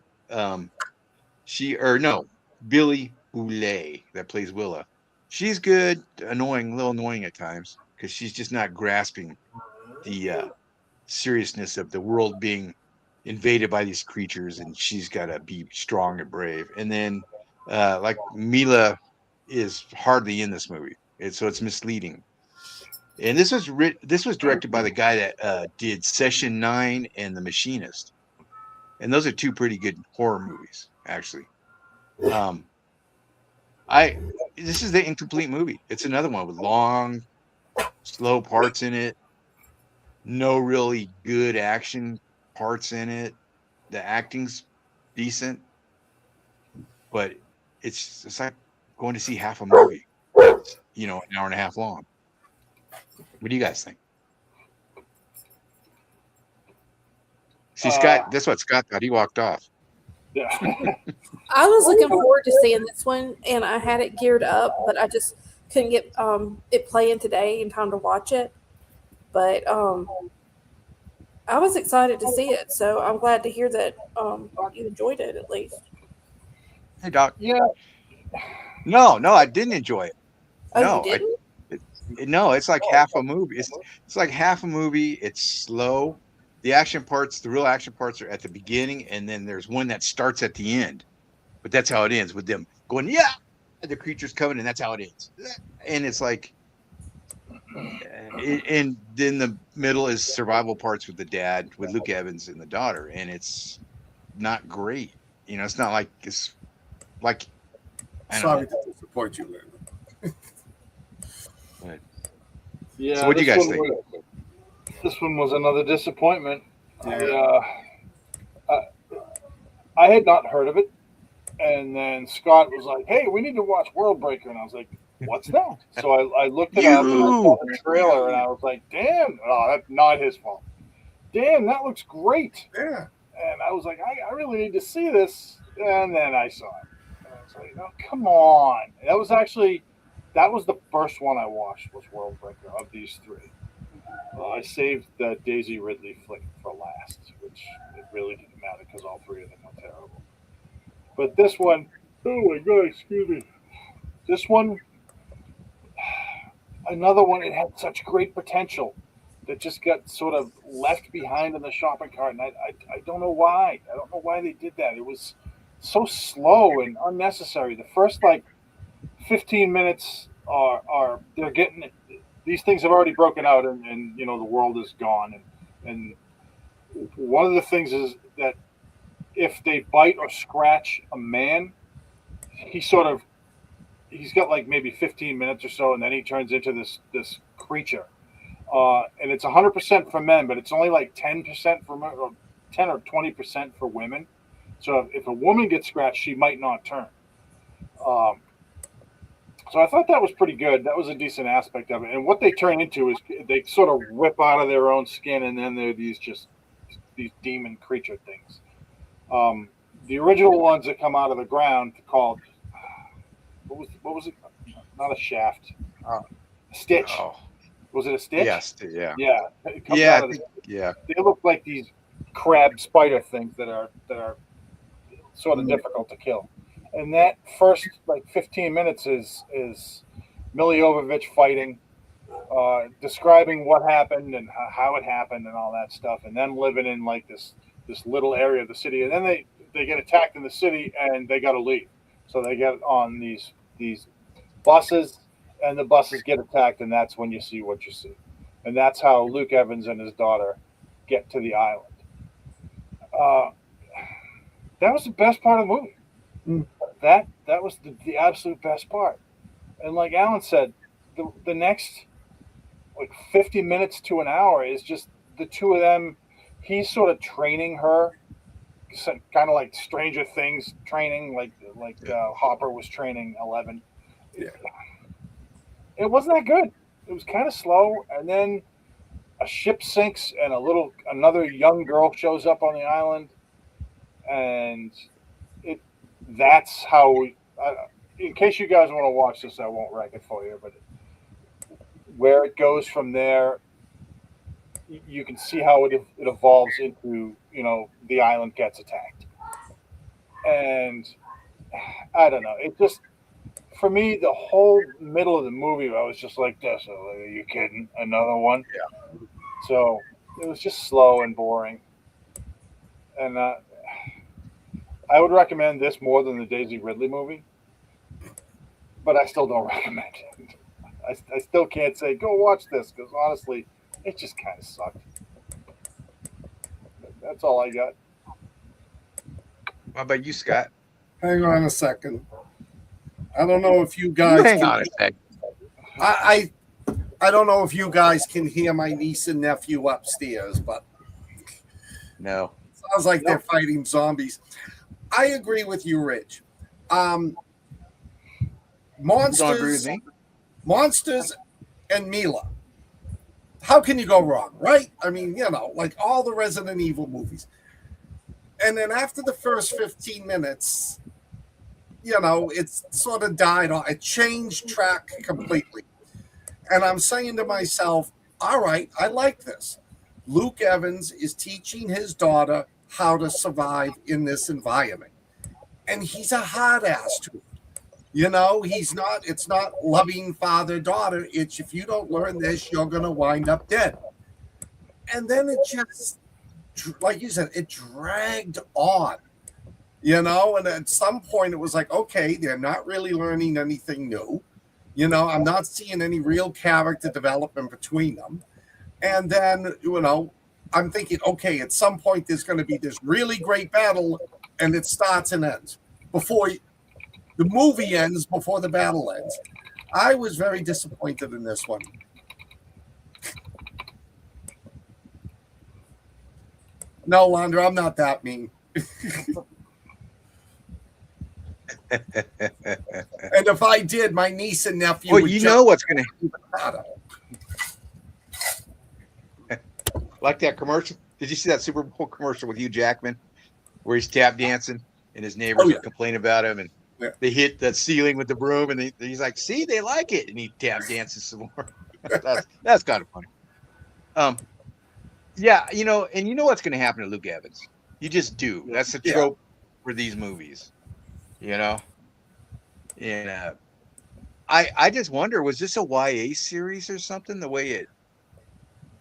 Billy Boulay that plays Willa. She's good, a little annoying at times, because she's just not grasping the seriousness of the world being invaded by these creatures, and she's got to be strong and brave. And then, like Mila is hardly in this movie, so it's misleading. And this was directed by the guy that did Session 9 and The Machinist, and those are two pretty good horror movies, actually. This is the incomplete movie. It's another one with long, slow parts in it. No really good action parts in it. The acting's decent, but it's like going to see half a movie, an hour and a half long. What do you guys think? See, Scott, that's what Scott thought. He walked off. Yeah. I was looking forward to seeing this one, and I had it geared up, but I just couldn't get it playing today in time to watch it. But I was excited to see it, so I'm glad to hear that you enjoyed it at least. Hey, Doc. Yeah. No, I didn't enjoy it. Oh, No, you didn't? No, it's like half a movie. It's like half a movie. It's slow. The real action parts are at the beginning, and then there's one that starts at the end. But that's how it ends, with them going, yeah, the creature's coming, and that's how it ends. And it's like, and then the middle is survival parts with the dad, with Luke Evans and the daughter, and it's not great. It's not like it's like. Sorry to disappoint you, Landon. But, Yeah. so what do you guys think? This one was another disappointment. Yeah. I had not heard of it, and then Scott was like, "Hey, we need to watch World Breaker," and I was like, "What's that?" So I looked it up and I saw the trailer, and I was like, "Damn, that's not his fault. Damn, that looks great." Yeah. And I was like, I really need to see this, and then I saw it. And I was like, "Oh, come on!" That was the first one I watched, was World Breaker, of these three. I saved the Daisy Ridley flick for last, which it really didn't matter because all three of them are terrible. But this one, oh my God, excuse me. This one, another one, it had such great potential that just got sort of left behind in the shopping cart. And I don't know why. I don't know why they did that. It was so slow and unnecessary. The first 15 minutes are they're getting it. These things have already broken out, and the world is gone. And one of the things is that if they bite or scratch a man, he's got maybe 15 minutes or so, and then he turns into this creature. And it's 100% for men, but it's only 10% for men, or 10 or 20% for women. So if a woman gets scratched, she might not turn. So I thought that was pretty good. That was a decent aspect of it. And what they turn into is they sort of whip out of their own skin, and then they're these demon creature things. The original ones that come out of the ground called what was it? Not a shaft. Oh. A stitch. Oh. Was it a stitch? Yes. Yeah. Yeah. It comes Yeah. out of Yeah. They look like these crab spider things that are sort of difficult to kill. And that first like 15 minutes is Mila Jovovich fighting, describing what happened and how it happened and all that stuff, and then living in like this little area of the city, and then they get attacked in the city and they got to leave, so they get on these buses, and the buses get attacked, and that's when you see what you see, and that's how Luke Evans and his daughter get to the island. That was the best part of the movie. That was the absolute best part. And like Alan said, the next like 50 minutes to an hour is just the two of them. He's sort of training her, kind of like Stranger Things training, like Hopper was training Eleven. Yeah. It wasn't that good. It was kind of slow, and then a ship sinks, and another young girl shows up on the island, and that's how we. In case you guys want to watch this, I won't wreck it for you, but where it goes from there, you can see how it evolves into, the island gets attacked. And I don't know. It just, for me, the whole middle of the movie, I was just like this. Are you kidding? Another one? Yeah. So it was just slow and boring. And I would recommend this more than the Daisy Ridley movie. But I still don't recommend it. I still can't say, go watch this, because honestly, it just kind of sucked. That's all I got. How about you, Scott? Hang on a second. I don't know if you guys. Hang on a second. I don't know if you guys can hear my niece and nephew upstairs, but no. Sounds like they're fighting zombies. I agree with you, Rich. Monsters and Mila. How can you go wrong, right? I mean, like all the Resident Evil movies. And then after the first 15 minutes, it's sort of died off. It changed track completely. And I'm saying to myself, all right, I like this. Luke Evans is teaching his daughter how to survive in this environment. And he's a hard ass to it. It's not loving father-daughter. It's if you don't learn this, you're going to wind up dead. And then it just, like you said, it dragged on, and at some point it was like, okay, they're not really learning anything new. I'm not seeing any real character development between them. And then, I'm thinking, okay, at some point there's going to be this really great battle, and it starts and ends the movie ends before the battle ends. I was very disappointed in this one. No, Landra, I'm not that mean. And if I did, my niece and nephew Well, would what's going to like that commercial. Did you see that Super Bowl commercial with Hugh Jackman where he's tap dancing and his neighbors complain about him, and they hit the ceiling with the broom, and he's like, see, they like it, and he tap dances some more. that's kind of funny. Yeah, and what's going to happen to Luke Evans. You just do. That's the trope for these movies, And I just wonder, was this a YA series or something? The way it.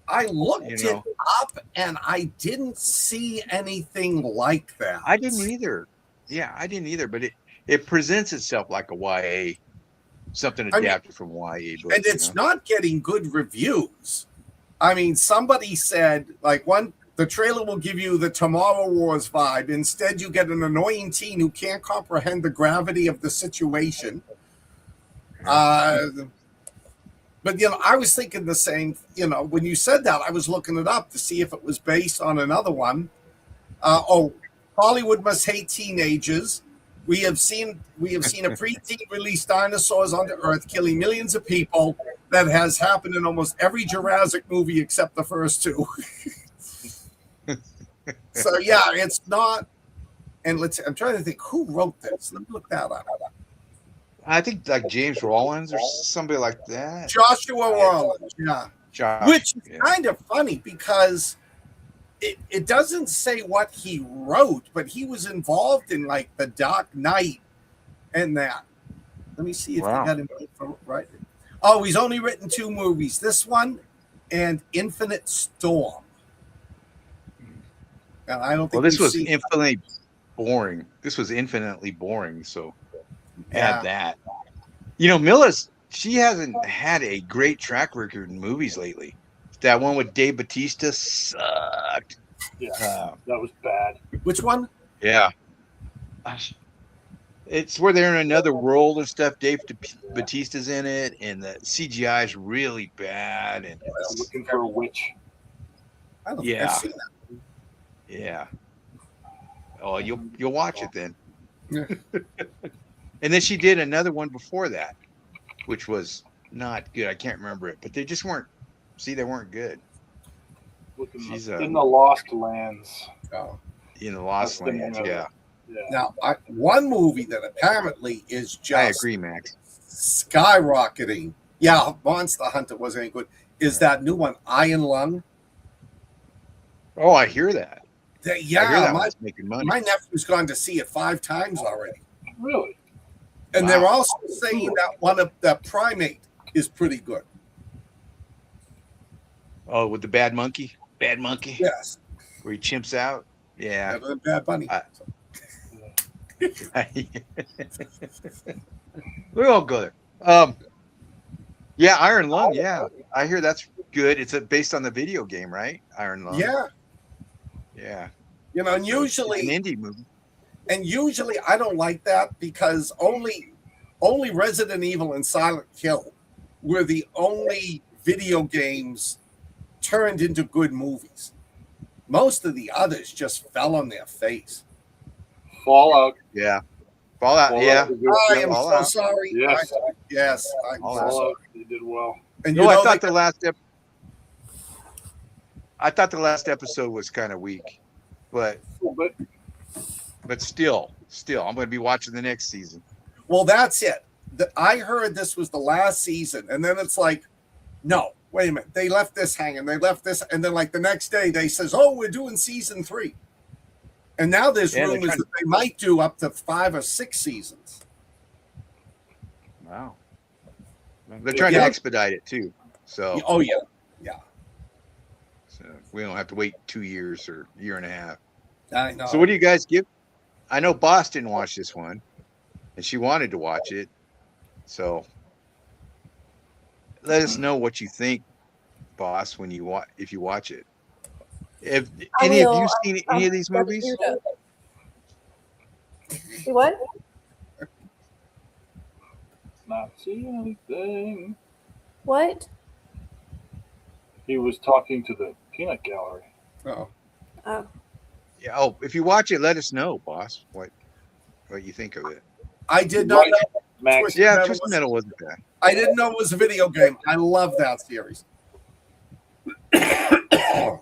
I looked it up, and I didn't see anything like that. I didn't either. Yeah, I didn't either. But it presents itself like a YA, something adapted from YA books. And it's not getting good reviews. I mean, somebody said, the trailer will give you the Tomorrow Wars vibe. Instead, you get an annoying teen who can't comprehend the gravity of the situation. But, I was thinking the same, when you said that, I was looking it up to see if it was based on another one. Hollywood Must Hate Teenagers. We have seen a preteen release dinosaurs onto Earth, killing millions of people. That has happened in almost every Jurassic movie except the first two. So yeah, it's not. And I'm trying to think who wrote this. Let me look that up. I think like James Rollins or somebody like that. Joshua Rollins, yeah. Josh, Which is yeah. kind of funny because it doesn't say what he wrote, but he was involved in like The Dark Knight and that. Let me see if Wow. they got him right. Oh, he's only written 2 movies. This one and Infinite Storm. And I don't think Well, this we've was seen infinitely boring. This was infinitely boring. So Yeah. add that. You know, she hasn't had a great track record in movies lately. That one with Dave Bautista sucked. Yeah, that was bad. Which one? Yeah. It's where they're in another world and stuff. Dave Bautista's in it, and the CGI is really bad. And Looking for a witch. I don't think I've seen that. yeah. Oh, you'll watch it then. Yeah. And then she did another one before that, which was not good. I can't remember it, but they just weren't. See, they weren't good. She's in the Lost Lands. Oh. In the Lost Lands, yeah. Now, one movie that apparently is just I agree, Max. skyrocketing. Yeah, Monster Hunter wasn't any good. Is that new one, Iron Lung? Oh, I hear that. Yeah, I hear that my, one's making money. my nephew's gone to see it 5 times already. Really? And Wow. they're also saying that one of the Primate is pretty good. Oh, with the bad monkey? Bad monkey? Yes. Where he chimps out? Yeah. Better than Bad Bunny. We all go there. Yeah, Iron Lung. Yeah, I hear that's good. It's based on the video game, right? Iron Lung. Yeah. Yeah. You know, and It's usually an indie movie. And usually I don't like that because only Resident Evil and Silent Hill were the only video games turned into good movies. Most of the others just fell on their face. Fallout. Yeah. Fallout. Yeah. was good. I am so Fallout. sorry. Yes. Yes. I'm so sorry. Fallout. They did well. And No, you know, I thought the last episode was kind of weak, but still, I'm going to be watching the next season. well, that's it. I heard this was the last season, and then it's like, no, wait a minute. They left this hanging. They left this, and then like the next day they says, oh, we're doing season 3. And now there's rumors that they might do up to 5 or 6 seasons. Wow. They're trying to expedite it too. So. Oh yeah. So we don't have to wait 2 years or a year and a half. I know. So what do you guys give? I know Boss didn't watch this one, and she wanted to watch it. So let us know what you think, Boss, when if you watch it. Have any of you seen any of these movies? What? Not seeing anything. What? He was talking to the peanut gallery. Oh. Oh. Yeah. Oh, if you watch it, let us know, Boss, what you think of it. I did not know. Max. Twisted Yeah, Metal Twisted was- Metal wasn't bad. I didn't know it was a video game. I love that series. I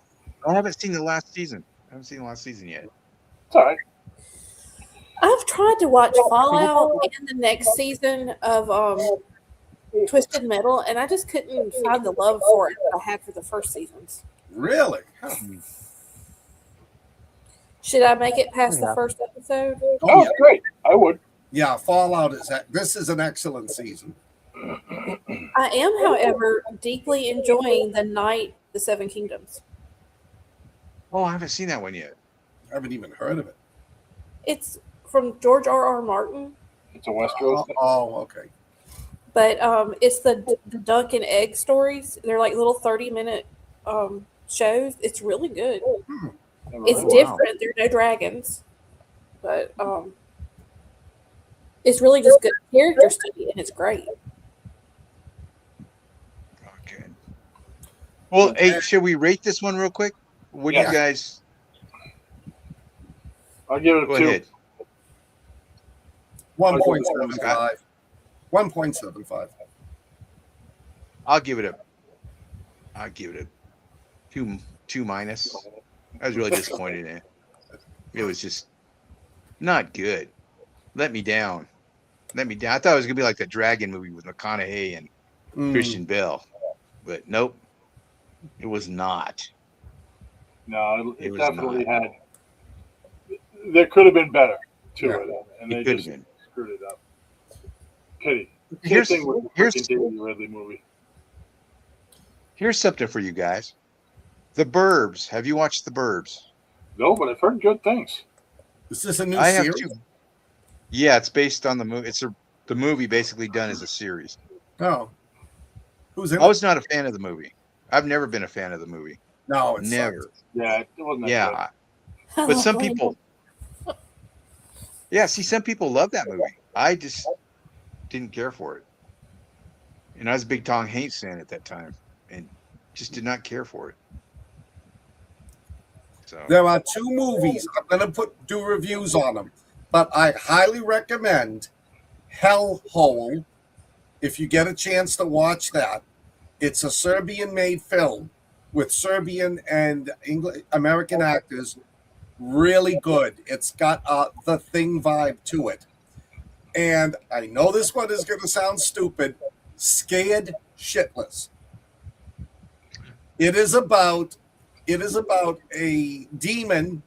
haven't seen the last season. Yet. It's all right. I've tried to watch Fallout and the next season of Twisted Metal, and I just couldn't find the love for it that I had for the first seasons. Really? Huh. Should I make it past the first episode? Oh, it's great. I would. Yeah, Fallout this is an excellent season. I am, however, deeply enjoying the Night, the Seven Kingdoms. Oh, I haven't seen that one yet. I haven't even heard of it. It's from George R.R. Martin, It's a Westeros. Okay. but it's the Dunk and Egg stories. They're like little 30-minute shows. It's really good. It's different. There are no dragons, but it's really just good character study, and it's great. Okay. Well, hey, should we rate this one real quick? What do you guys? I'll give it a Go 2. ahead. 1.75. 1.75. I'll give it a 2 minus. I was really disappointed in it. It was just not good. Let me down. let me down. I thought it was gonna be like the Dragon movie with McConaughey and Christian Bale, but nope, it was not. No, it was definitely not. had. There could have been better to Yeah. it, and It they could just have been. screwed it up. Pity. Here's Same thing with the here's freaking David Ridley movie. here's something for you guys. The Burbs. Have you watched The Burbs? No, but I've heard good things. Is this a new I have series? too. Yeah, it's based on the movie. The movie basically done as a series. Oh. Who's in I it? was not a fan of the movie. I've never been a fan of the movie. No, it's Never. Yeah, it wasn't that Yeah, I but love some Lane. people. Yeah, see, some people love that movie. I just didn't care for it, and I was a big Tom Hanks fan at that time, and just did not care for it. So There are two movies. I'm going to do reviews on them, but I highly recommend Hellhole. If you get a chance to watch that, it's a Serbian-made film with Serbian and American actors. Really good. It's got the Thing vibe to it. And I know this one is going to sound stupid. Scared shitless. It is about a demon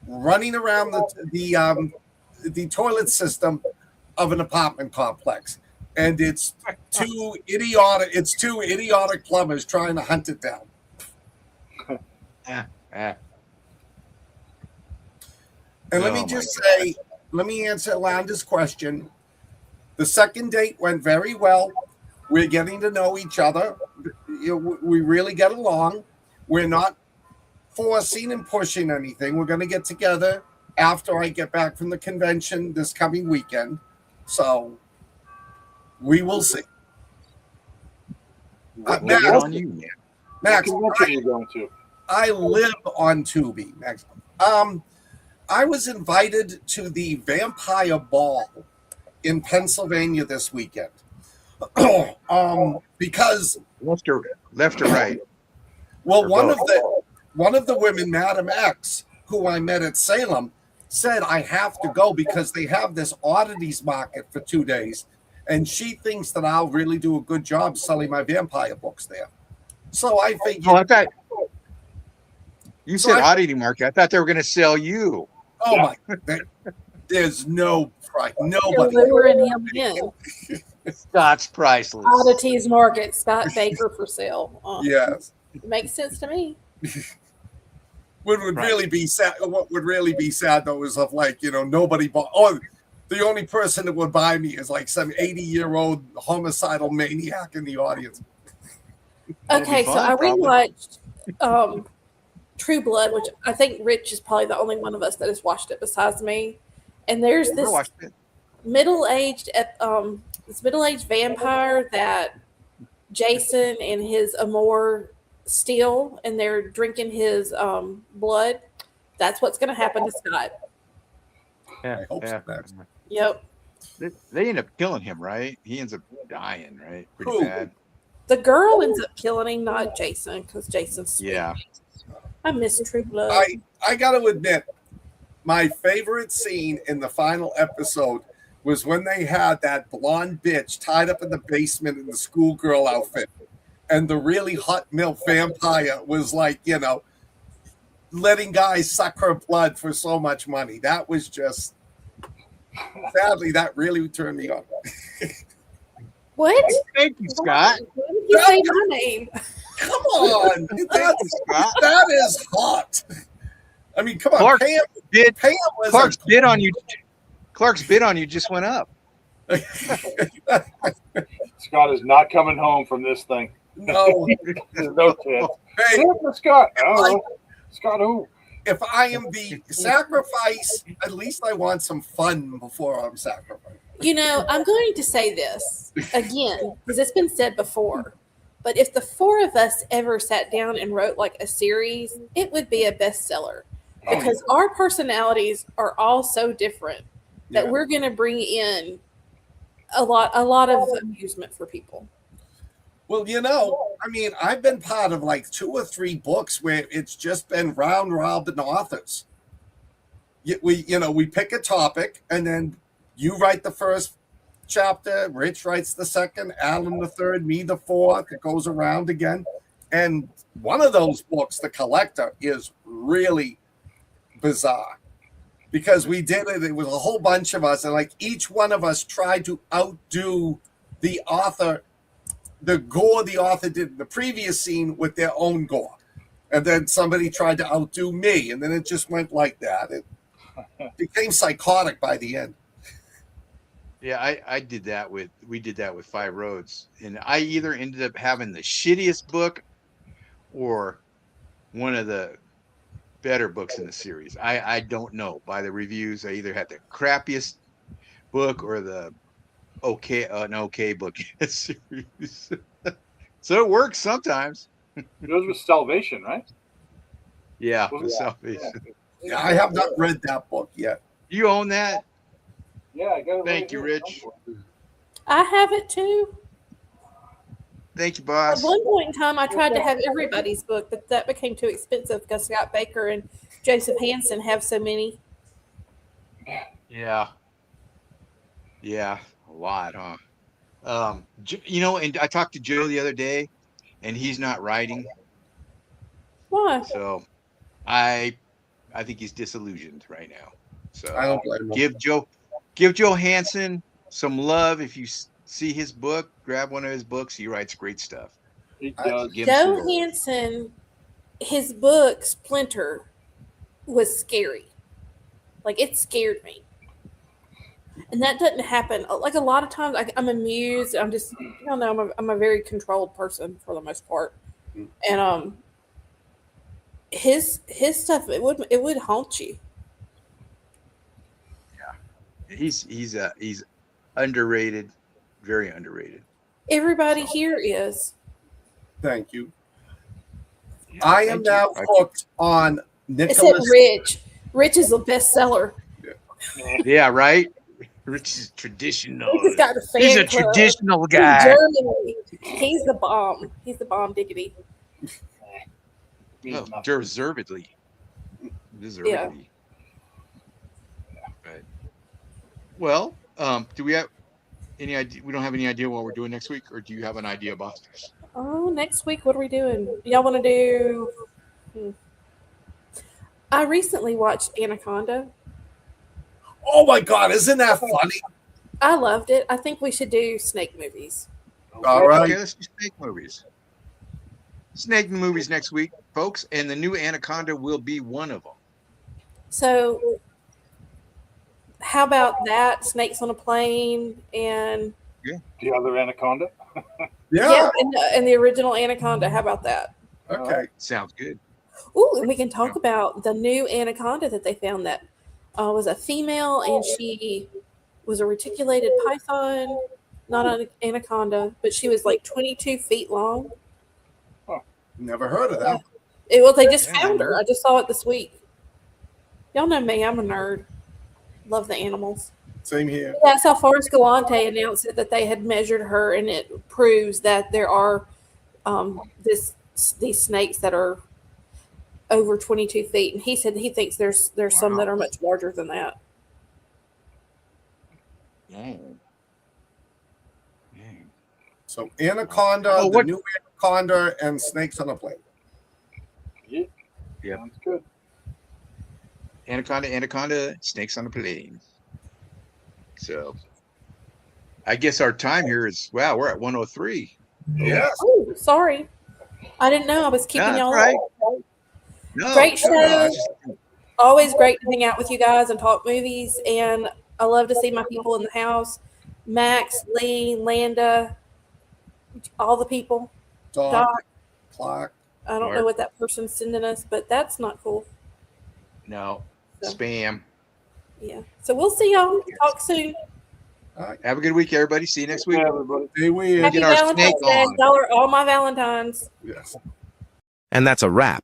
running around the toilet system of an apartment complex, and it's two idiotic plumbers trying to hunt it down. And let me Oh, just my say, let me answer Landa's question. The second date went very well. We're getting to know each other. We really get along. We're not forcing and pushing anything. We're going to get together after I get back from the convention this coming weekend. So we will see. What Max, Good on you, man. Max, convention are you going to? I live on Tubi. Max. I was invited to the Vampire Ball in Pennsylvania this weekend. Because Left or right? well, Or one of the women, Madam X, who I met at Salem, said I have to go because they have this oddities market for 2 days, and she thinks that I'll really do a good job selling my vampire books there. So I figured, Oh, I thought you So said I- oddity market. I thought they were going to sell you. there's no price, You're nobody. luring him in. That's priceless. Oddities Market, Scott Baker for sale. Yes. Makes sense to me. What would Right. really be sad? What would really be sad though is of nobody bought. Oh, the only person that would buy me is like some 80-year-old homicidal maniac in the audience. That'd be Okay, so fun, I probably. rewatched True Blood, which I think Rich is probably the only one of us that has watched it besides me. And there's Never this watched it. middle-aged vampire that Jason and his amour steal, and they're drinking his blood. That's what's going to happen to Scott. I hope so, Max. Yep. They end up killing him, right? He ends up dying, right? Pretty Who? bad. The girl ends up killing him, not Jason, because Jason's sweet. Yeah. I miss True Blood. I got to admit, my favorite scene in the final episode was when they had that blonde bitch tied up in the basement in the schoolgirl outfit, and the really hot milk vampire was letting guys suck her blood for so much money. That was just, sadly, that really turned me on. What? Thank you, Scott. Why did you say my name? Come on, Scott. that is hot. I mean, come on, Clark Pam bid. was Clark's bid on you. Clark's bid on you just went up. Scott is not coming home from this thing. no. There's no chance. Hey, Scott. I don't know. Scott who? if I am the sacrifice, at least I want some fun before I'm sacrificed. I'm going to say this again, because it's been said before. But if the four of us ever sat down and wrote like a series, it would be a bestseller. Because our personalities are all so different that Yeah. we're going to bring in a lot of amusement for people. Well, I mean, I've been part of like 2 or 3 books where it's just been round robin authors. We pick a topic and then you write the first chapter. Rich writes the second, Alan the third, me the fourth. It goes around again. And one of those books, The Collector, is really bizarre because we did it. It was a whole bunch of us, and like each one of us tried to outdo the author, the gore the author did in the previous scene with their own gore. And then somebody tried to outdo me, and then it just went like that. It became psychotic by the end. Yeah, we did that with Five Roads, and I either ended up having the shittiest book or one of the better books in the series. I don't know. By the reviews, I either had the crappiest book or the an okay book in the series. So it works sometimes. Yours was Salvation, right? Yeah, Well, the yeah. Salvation. Yeah, I have not read that book yet. You own that? Yeah, I got it. Thank you, Rich. I have it too. Thank you, At boss. one point in time, I tried to have everybody's book, but that became too expensive because Scott Baker and Joseph Hansen have so many. Yeah. Yeah, a lot, huh? You know, and I talked to Joe the other day, and he's not writing, Why? so I think he's disillusioned right now. So I don't blame him. give Joe Hansen some love. If you see his book, grab one of his books. He writes great stuff. He does. Give him some Joe love. Hansen, his book Splinter was scary. Like it scared me. And that doesn't happen. Like a lot of times, I'm amused. I'm just, I don't know. I'm a very controlled person for the most part, and his stuff it would haunt you. He's underrated, very underrated. Everybody here is. Thank you. Yeah, I am thank you. now hooked on Except Nicholas. Rich. Rich is a bestseller. Yeah, right. Rich is traditional. He's got a fan He's a club traditional in guy. Germany. He's the bomb. He's the bomb diggity. Means Oh, nothing. deservedly. Deservedly. Right. Well, do we have any idea? We don't have any idea what we're doing next week, or do you have an idea, boss? Oh, next week, what are we doing? Y'all want to do? I recently watched Anaconda. Oh my God, isn't that funny? I loved it. I think we should do snake movies. All right. Okay, let's do snake movies. Snake movies next week, folks, and the new Anaconda will be one of them. So, how about that? Snakes on a Plane and The other Anaconda. Yeah. and the original Anaconda. How about that? Okay. Sounds good. Ooh, and we can talk about the new Anaconda that they found that was a female, and she was a reticulated python, not an anaconda, but she was like 22 feet long. Never heard of that. They just found her. I just saw it this week. Y'all know me. I'm a nerd. Love the animals. Same here. Yeah, I saw Forrest Galante announce that they had measured her, and it proves that there are these snakes that are over 22 feet. And he said he thinks there's some that are much larger than that. Dang. So Anaconda, Oh, the what- new Anaconda, and Snakes on a Plane. Yeah. Yep. Sounds good. Anaconda, Snakes on a Plane. So, I guess our time here is, wow, we're at 103. Yes. Oh, sorry. I didn't know I was keeping No, y'all that's up. No, Great show. no, Always great to hang out with you guys and talk movies. And I love to see my people in the house. Max, Lee, Landa, all the people. Doc, Doc, Clock. I don't know Mark. what that person's sending us, but that's not cool. no, So. spam. Yeah. So we'll see y'all. Talk soon. Have a good week, everybody. See you next week. Yeah, everybody. Stay weird. Happy get our Valentine's snake Day. on. Y'all are all my Valentines. Yes. And that's a wrap.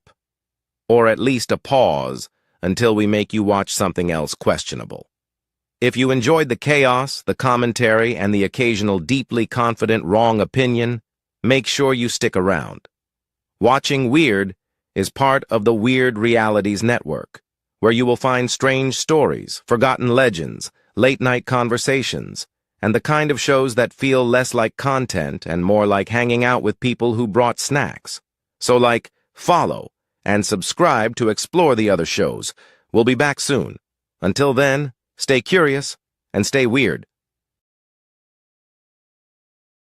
Or at least a pause until we make you watch something else questionable. If you enjoyed the chaos, the commentary, and the occasional deeply confident wrong opinion, make sure you stick around. Watching Wyrd is part of the Wyrd Realities network, where you will find strange stories, forgotten legends, late-night conversations, and the kind of shows that feel less like content and more like hanging out with people who brought snacks. So follow and subscribe to explore the other shows. We'll be back soon. Until then, stay curious and stay weird.